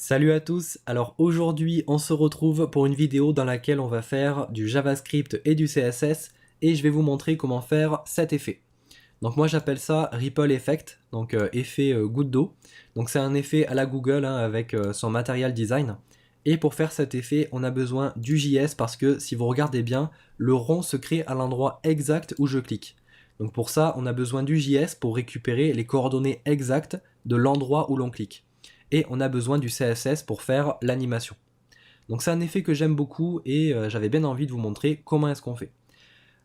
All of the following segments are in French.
Salut à tous, alors aujourd'hui on se retrouve pour une vidéo dans laquelle on va faire du JavaScript et du CSS et je vais vous montrer comment faire cet effet. Donc moi j'appelle ça Ripple Effect, donc effet goutte d'eau. Donc c'est un effet à la Google avec son Material Design. Et pour faire cet effet on a besoin du JS parce que si vous regardez bien, le rond se crée à l'endroit exact où je clique. Donc pour ça on a besoin du JS pour récupérer les coordonnées exactes de l'endroit où l'on clique. Et on a besoin du CSS pour faire l'animation. Donc c'est un effet que j'aime beaucoup et j'avais bien envie de vous montrer comment est-ce qu'on fait.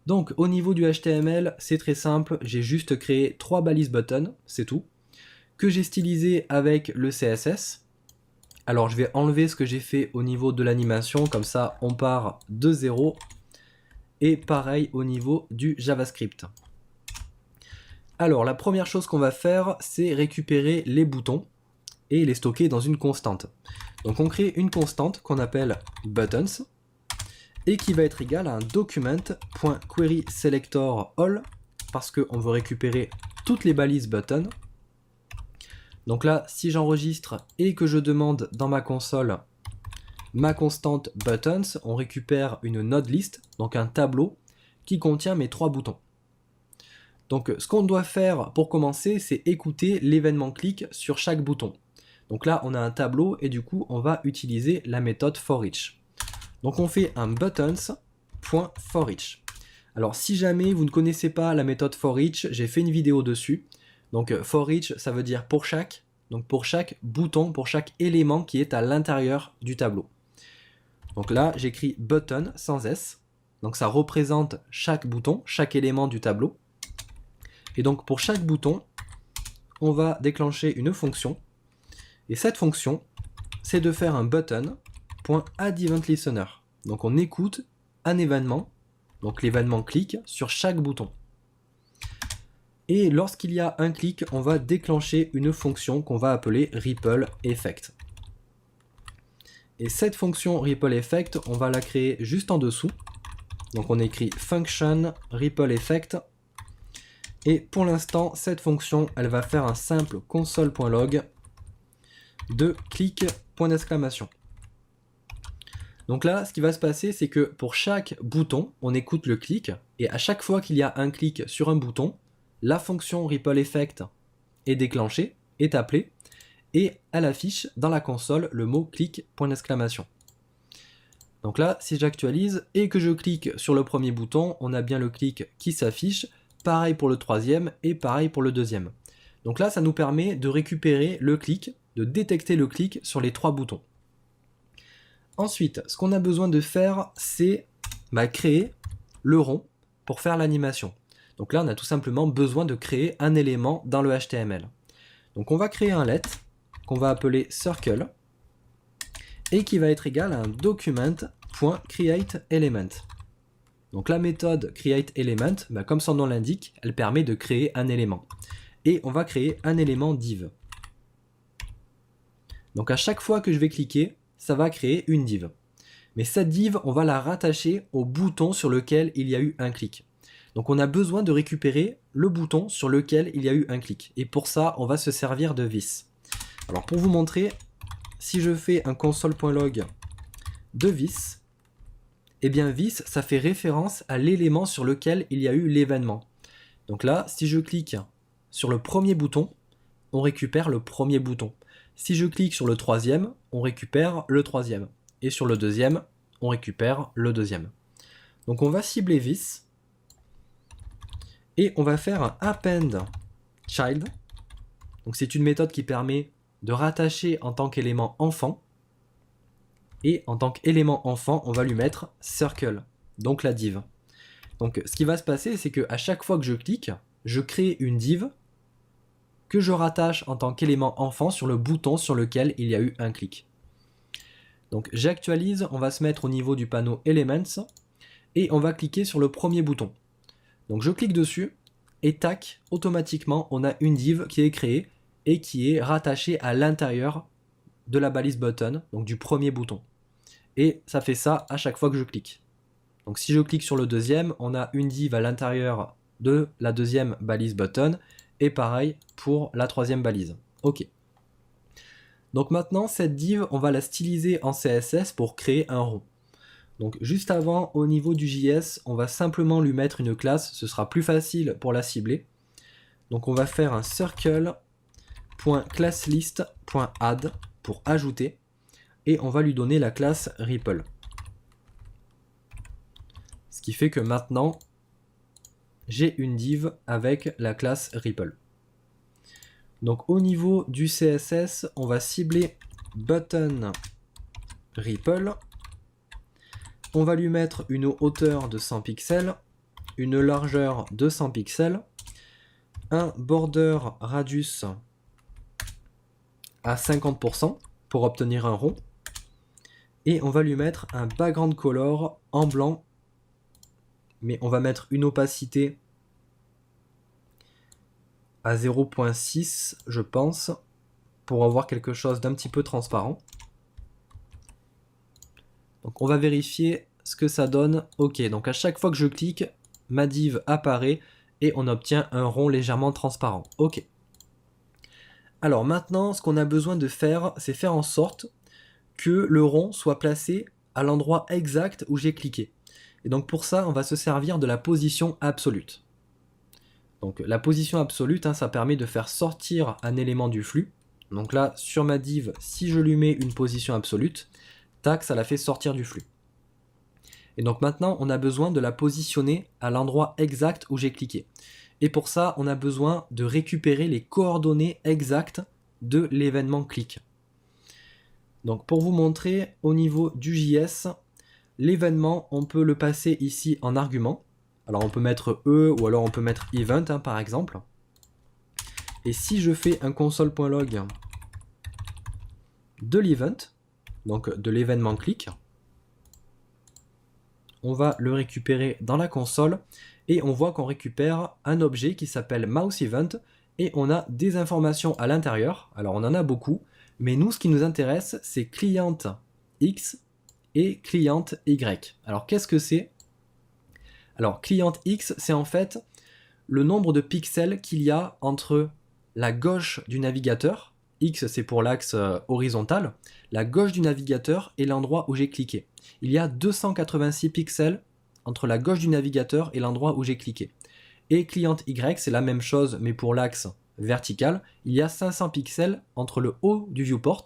Donc au niveau du HTML, c'est très simple, j'ai juste créé 3 balises button, c'est tout, que j'ai stylisé avec le CSS. Alors je vais enlever ce que j'ai fait au niveau de l'animation, comme ça on part de 0. Et pareil au niveau du JavaScript. Alors la première chose qu'on va faire, c'est récupérer les boutons et les stocker dans une constante. Donc on crée une constante qu'on appelle buttons et qui va être égale à un document.querySelectorAll parce qu'on veut récupérer toutes les balises button. Donc là, si j'enregistre et que je demande dans ma console ma constante buttons, on récupère une node list, donc un tableau qui contient mes 3 boutons. Donc ce qu'on doit faire pour commencer, c'est écouter l'événement click sur chaque bouton. Donc là, on a un tableau et du coup, on va utiliser la méthode forEach. Donc on fait un buttons.forEach. Alors si jamais vous ne connaissez pas la méthode forEach, j'ai fait une vidéo dessus. Donc forEach, ça veut dire pour chaque. Donc pour chaque bouton, pour chaque élément qui est à l'intérieur du tableau. Donc là, j'écris button sans S. Donc ça représente chaque bouton, chaque élément du tableau. Et donc pour chaque bouton, on va déclencher une fonction. Et cette fonction, c'est de faire un button.addEventListener. Donc on écoute un événement, donc l'événement clic sur chaque bouton. Et lorsqu'il y a un clic, on va déclencher une fonction qu'on va appeler Ripple Effect. Et cette fonction Ripple Effect, on va la créer juste en dessous. Donc on écrit function Ripple Effect. Et pour l'instant, cette fonction, elle va faire un simple console.log de clic point d'exclamation. Donc là, ce qui va se passer, c'est que pour chaque bouton, on écoute le clic, et à chaque fois qu'il y a un clic sur un bouton, la fonction Ripple Effect est déclenchée, est appelée, et elle affiche dans la console le mot clic point d'exclamation. Donc là, si j'actualise et que je clique sur le premier bouton, on a bien le clic qui s'affiche, pareil pour le troisième et pareil pour le deuxième. Donc là, ça nous permet de récupérer le clic, de détecter le clic sur les 3 boutons. Ensuite, ce qu'on a besoin de faire, c'est créer le rond pour faire l'animation. Donc là, on a tout simplement besoin de créer un élément dans le HTML. Donc on va créer un let qu'on va appeler circle et qui va être égal à un document.createElement. Donc la méthode createElement, comme son nom l'indique, elle permet de créer un élément. Et on va créer un élément div. Donc à chaque fois que je vais cliquer, ça va créer une div. Mais cette div, on va la rattacher au bouton sur lequel il y a eu un clic. Donc on a besoin de récupérer le bouton sur lequel il y a eu un clic. Et pour ça, on va se servir de this. Alors pour vous montrer, si je fais un console.log de this, eh bien this, ça fait référence à l'élément sur lequel il y a eu l'événement. Donc là, si je clique sur le premier bouton, on récupère le premier bouton. Si je clique sur le troisième, on récupère le troisième. Et sur le deuxième, on récupère le deuxième. Donc on va cibler this. Et on va faire un append child. Donc c'est une méthode qui permet de rattacher en tant qu'élément enfant. Et en tant qu'élément enfant, on va lui mettre circle, donc la div. Donc ce qui va se passer, c'est qu'à chaque fois que je clique, je crée une div que je rattache en tant qu'élément enfant sur le bouton sur lequel il y a eu un clic. Donc j'actualise, on va se mettre au niveau du panneau Elements et on va cliquer sur le premier bouton. Donc je clique dessus et tac, automatiquement on a une div qui est créée et qui est rattachée à l'intérieur de la balise button, donc du premier bouton. Et ça fait ça à chaque fois que je clique. Donc si je clique sur le deuxième, on a une div à l'intérieur de la deuxième balise button et pareil pour la troisième balise. Ok. Donc maintenant, cette div, on va la styliser en CSS pour créer un rond. Donc juste avant, au niveau du JS, on va simplement lui mettre une classe, ce sera plus facile pour la cibler. Donc on va faire un circle.classlist.add pour ajouter, et on va lui donner la classe Ripple. Ce qui fait que maintenant, j'ai une div avec la classe Ripple. Donc au niveau du CSS, on va cibler button Ripple. On va lui mettre une hauteur de 100 pixels, une largeur de 100 pixels, un border radius à 50% pour obtenir un rond, et on va lui mettre un background color en blanc, mais on va mettre une opacité à 0.6 je pense, pour avoir quelque chose d'un petit peu transparent. Donc on va vérifier ce que ça donne. Ok, donc à chaque fois que je clique, ma div apparaît et on obtient un rond légèrement transparent. Ok. Alors maintenant, ce qu'on a besoin de faire, c'est faire en sorte que le rond soit placé à l'endroit exact où j'ai cliqué. Et donc pour ça, on va se servir de la position absolue. Donc la position absolue, ça permet de faire sortir un élément du flux. Donc là, sur ma div, si je lui mets une position absolue, tac, ça la fait sortir du flux. Et donc maintenant, on a besoin de la positionner à l'endroit exact où j'ai cliqué. Et pour ça, on a besoin de récupérer les coordonnées exactes de l'événement clic. Donc pour vous montrer, au niveau du JS, l'événement, on peut le passer ici en argument. Alors on peut mettre E ou alors on peut mettre event par exemple. Et si je fais un console.log de l'event, donc de l'événement clic, on va le récupérer dans la console et on voit qu'on récupère un objet qui s'appelle mouseEvent et on a des informations à l'intérieur. Alors on en a beaucoup, mais nous ce qui nous intéresse c'est client X et client Y. Alors qu'est-ce que c'est? Alors client X, c'est en fait le nombre de pixels qu'il y a entre la gauche du navigateur, X c'est pour l'axe horizontal, la gauche du navigateur et l'endroit où j'ai cliqué. Il y a 286 pixels entre la gauche du navigateur et l'endroit où j'ai cliqué. Et client Y, c'est la même chose mais pour l'axe vertical, il y a 500 pixels entre le haut du viewport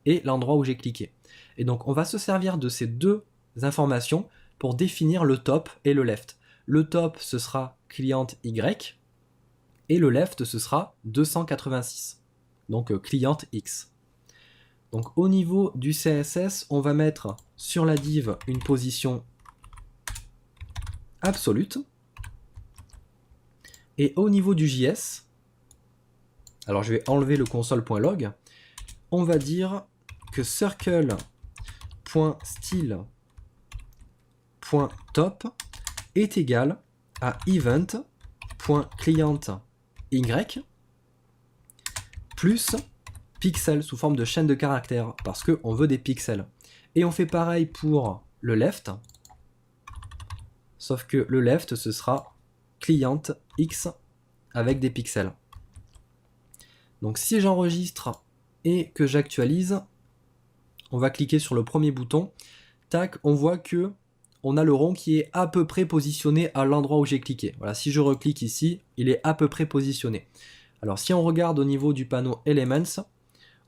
et l'endroit où j'ai cliqué. Et donc on va se servir de ces deux informations pour définir le top et le left. Le top, ce sera client Y, et le left, ce sera 286, donc client X. Donc au niveau du CSS, on va mettre sur la div une position absolue, et au niveau du JS, alors je vais enlever le console.log, on va dire que circle.style.top est égal à event.clientY plus pixel sous forme de chaîne de caractères parce qu'on veut des pixels. Et on fait pareil pour le left, sauf que le left ce sera client X avec des pixels. Donc si j'enregistre et que j'actualise, on va cliquer sur le premier bouton, tac, on voit que on a le rond qui est à peu près positionné à l'endroit où j'ai cliqué. Voilà, si je reclique ici, il est à peu près positionné. Alors si on regarde au niveau du panneau Elements,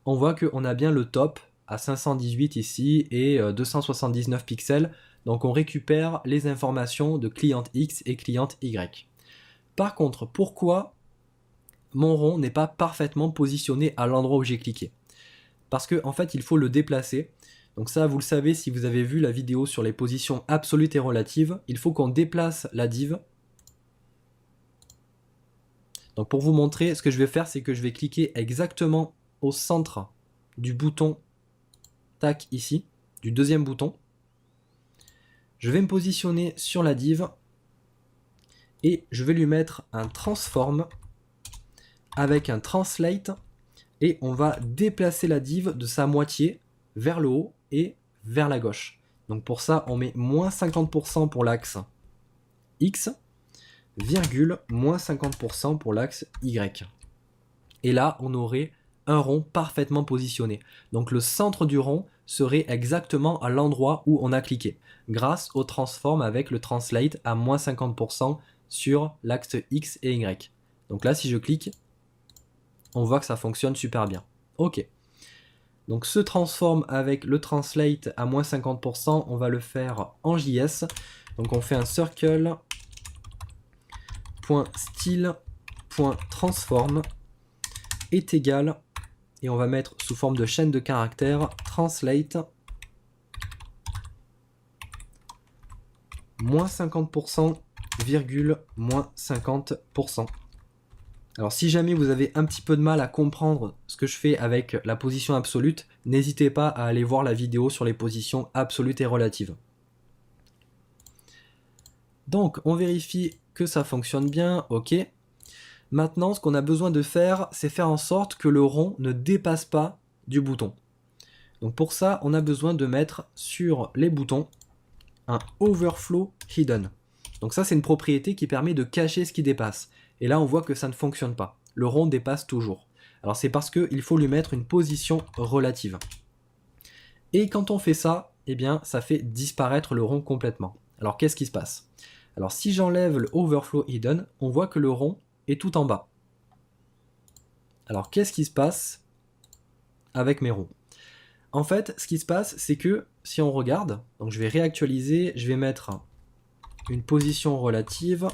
on voit qu'on a bien le top à 518 ici et 279 pixels. Donc on récupère les informations de client X et client Y. Par contre, pourquoi mon rond n'est pas parfaitement positionné à l'endroit où j'ai cliqué? Parce qu'en fait, il faut le déplacer. Donc ça, vous le savez si vous avez vu la vidéo sur les positions absolutes et relatives, il faut qu'on déplace la div. Donc pour vous montrer, ce que je vais faire, c'est que je vais cliquer exactement au centre du bouton, tac, ici, du deuxième bouton. Je vais me positionner sur la div et je vais lui mettre un transform avec un translate et on va déplacer la div de sa moitié vers le haut et vers la gauche. Donc pour ça, on met moins 50% pour l'axe X, virgule, moins 50% pour l'axe Y. Et là, on aurait un rond parfaitement positionné. Donc le centre du rond serait exactement à l'endroit où on a cliqué, grâce au transform avec le translate à moins 50% sur l'axe X et Y. Donc là, si je clique, on voit que ça fonctionne super bien. Ok. Donc ce transform avec le translate à moins 50%, on va le faire en JS. Donc on fait un circle.style.transform est égal, et on va mettre sous forme de chaîne de caractères translate moins 50%, virgule moins 50%. Alors si jamais vous avez un petit peu de mal à comprendre ce que je fais avec la position absolue, n'hésitez pas à aller voir la vidéo sur les positions absolutes et relatives. Donc on vérifie que ça fonctionne bien, ok. Maintenant ce qu'on a besoin de faire, c'est faire en sorte que le rond ne dépasse pas du bouton. Donc pour ça, on a besoin de mettre sur les boutons un overflow hidden. Donc ça, c'est une propriété qui permet de cacher ce qui dépasse. Et là, on voit que ça ne fonctionne pas. Le rond dépasse toujours. Alors c'est parce qu'il faut lui mettre une position relative. Et quand on fait ça, eh bien, ça fait disparaître le rond complètement. Alors qu'est-ce qui se passe? Alors si j'enlève le overflow hidden, on voit que le rond est tout en bas. Alors qu'est-ce qui se passe avec mes ronds? En fait, ce qui se passe, c'est que si on regarde, donc je vais réactualiser, je vais mettre une position relative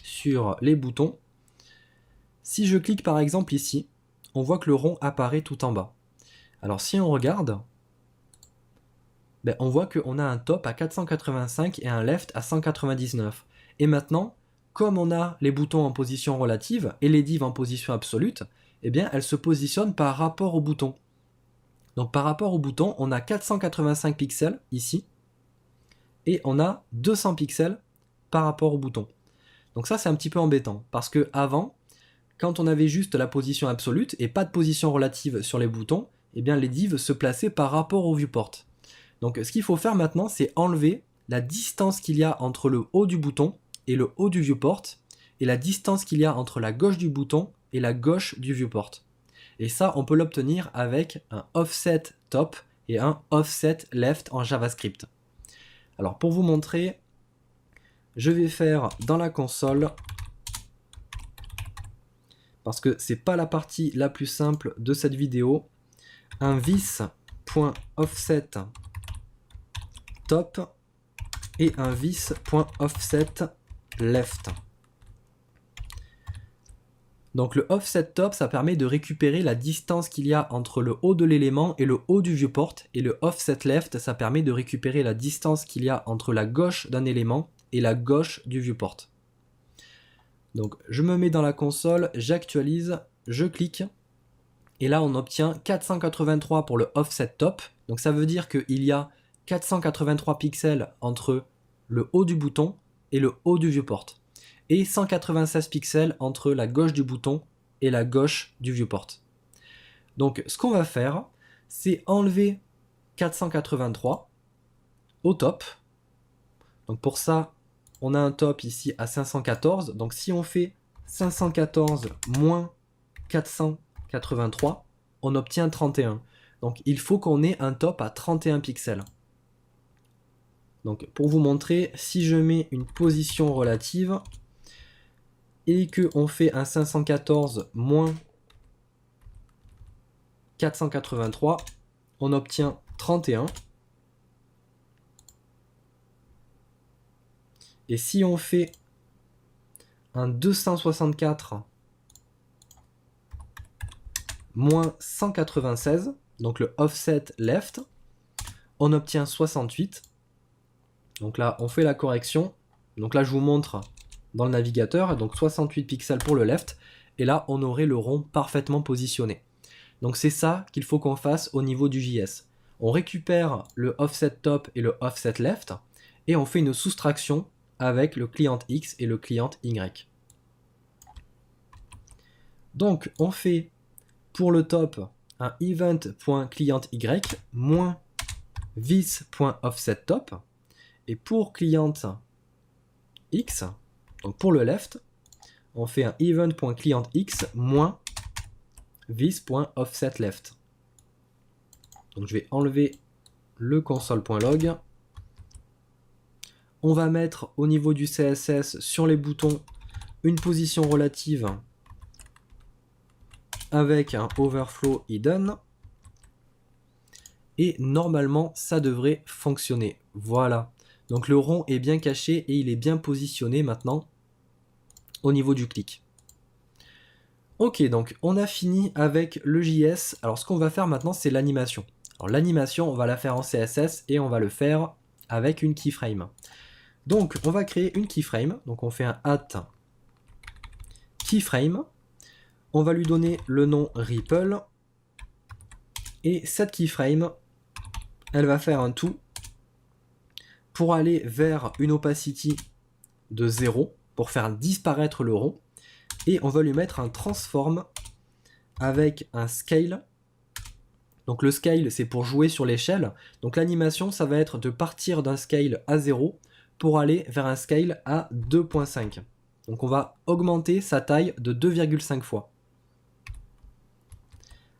sur les boutons. Si je clique par exemple ici, on voit que le rond apparaît tout en bas. Alors si on regarde, on voit qu'on a un top à 485 et un left à 199. Et maintenant, comme on a les boutons en position relative et les divs en position absolue, eh bien elles se positionnent par rapport aux boutons. Donc par rapport au bouton, on a 485 pixels ici, et on a 200 pixels par rapport au bouton. Donc ça c'est un petit peu embêtant, parce que avant, quand on avait juste la position absolue et pas de position relative sur les boutons, eh bien les divs se plaçaient par rapport au viewport. Donc ce qu'il faut faire maintenant, c'est enlever la distance qu'il y a entre le haut du bouton et le haut du viewport, et la distance qu'il y a entre la gauche du bouton et la gauche du viewport. Et ça, on peut l'obtenir avec un offset top et un offset left en JavaScript. Alors pour vous montrer, je vais faire dans la console, parce que c'est pas la partie la plus simple de cette vidéo, un vis.offset top et un vis.offset left. Donc le offset top, ça permet de récupérer la distance qu'il y a entre le haut de l'élément et le haut du viewport, et le offset left, ça permet de récupérer la distance qu'il y a entre la gauche d'un élément et la gauche du viewport. Donc je me mets dans la console, j'actualise, je clique, et là on obtient 483 pour le offset top. Donc ça veut dire qu'il y a 483 pixels entre le haut du bouton et le haut du viewport, et 196 pixels entre la gauche du bouton et la gauche du viewport. Donc ce qu'on va faire, c'est enlever 483 au top. Donc pour ça, on a un top ici à 514. Donc si on fait 514 moins 483, on obtient 31. Donc il faut qu'on ait un top à 31 pixels. Donc pour vous montrer, si je mets une position relative et qu'on fait un 514 moins 483, on obtient 31. Et si on fait un 264 moins 196, donc le offset left, on obtient 68. Donc là, on fait la correction. Donc là, je vous montre dans le navigateur, donc 68 pixels pour le left, et là, on aurait le rond parfaitement positionné. Donc c'est ça qu'il faut qu'on fasse au niveau du JS. On récupère le offset top et le offset left, et on fait une soustraction avec le client X et le client Y. Donc on fait pour le top un event.clientY moins vis.offsetTop, et pour client X, donc pour le left, on fait un event.clientX moins this.offsetLeft. Donc je vais enlever le console.log. On va mettre au niveau du CSS sur les boutons une position relative avec un overflow hidden. Et normalement, ça devrait fonctionner. Voilà. Donc le rond est bien caché et il est bien positionné maintenant au niveau du clic. Ok, donc on a fini avec le JS. Alors ce qu'on va faire maintenant, c'est l'animation. Alors l'animation, on va la faire en CSS et on va le faire avec une keyframe. Donc on va créer une keyframe. Donc on fait un @keyframe. On va lui donner le nom Ripple. Et cette keyframe, elle va faire un tout pour aller vers une opacity de 0 pour faire disparaître le rond. Et on va lui mettre un transform avec un scale. Donc le scale, c'est pour jouer sur l'échelle. Donc l'animation, ça va être de partir d'un scale à 0 pour aller vers un scale à 2.5. Donc on va augmenter sa taille de 2,5 fois.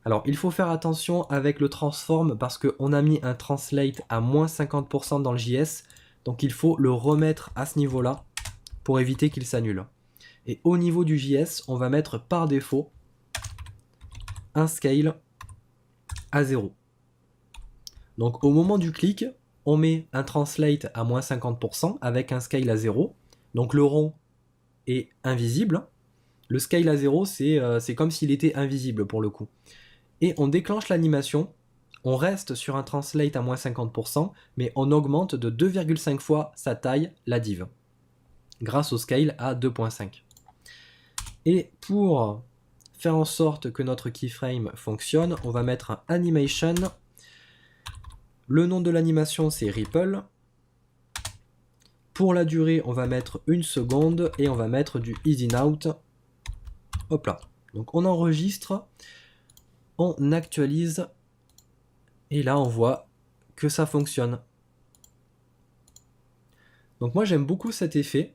Alors il faut faire attention avec le transform parce qu'on a mis un translate à moins 50% dans le JS. Donc il faut le remettre à ce niveau-là pour éviter qu'il s'annule. Et au niveau du JS, on va mettre par défaut un scale à 0. Donc au moment du clic, on met un translate à moins 50% avec un scale à 0. Donc le rond est invisible. Le scale à 0, c'est comme s'il était invisible pour le coup. Et on déclenche l'animation, on reste sur un translate à moins 50%, mais on augmente de 2,5 fois sa taille, la div, grâce au scale à 2.5. Et pour faire en sorte que notre keyframe fonctionne, on va mettre un animation. Le nom de l'animation, c'est Ripple. Pour la durée, on va mettre 1 seconde et on va mettre du easy out. Hop là. Donc on enregistre, on actualise et là on voit que ça fonctionne. Donc moi j'aime beaucoup cet effet.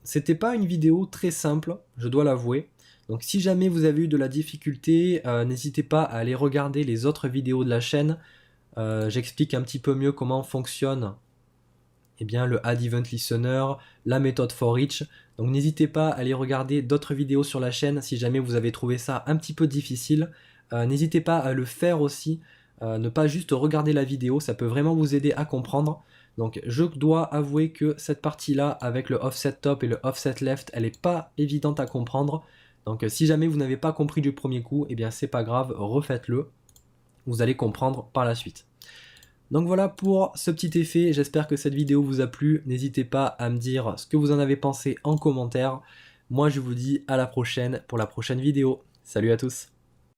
C'était pas une vidéo très simple, je dois l'avouer. Donc si jamais vous avez eu de la difficulté, n'hésitez pas à aller regarder les autres vidéos de la chaîne. J'explique un petit peu mieux comment fonctionne le Add Event Listener, la méthode for each. Donc n'hésitez pas à aller regarder d'autres vidéos sur la chaîne si jamais vous avez trouvé ça un petit peu difficile. N'hésitez pas à le faire aussi, ne pas juste regarder la vidéo, ça peut vraiment vous aider à comprendre. Donc je dois avouer que cette partie-là, avec le offset top et le offset left, elle n'est pas évidente à comprendre. Donc si jamais vous n'avez pas compris du premier coup, eh bien c'est pas grave, refaites-le. Vous allez comprendre par la suite. Donc voilà pour ce petit effet, j'espère que cette vidéo vous a plu. N'hésitez pas à me dire ce que vous en avez pensé en commentaire. Moi je vous dis à la prochaine pour la prochaine vidéo. Salut à tous!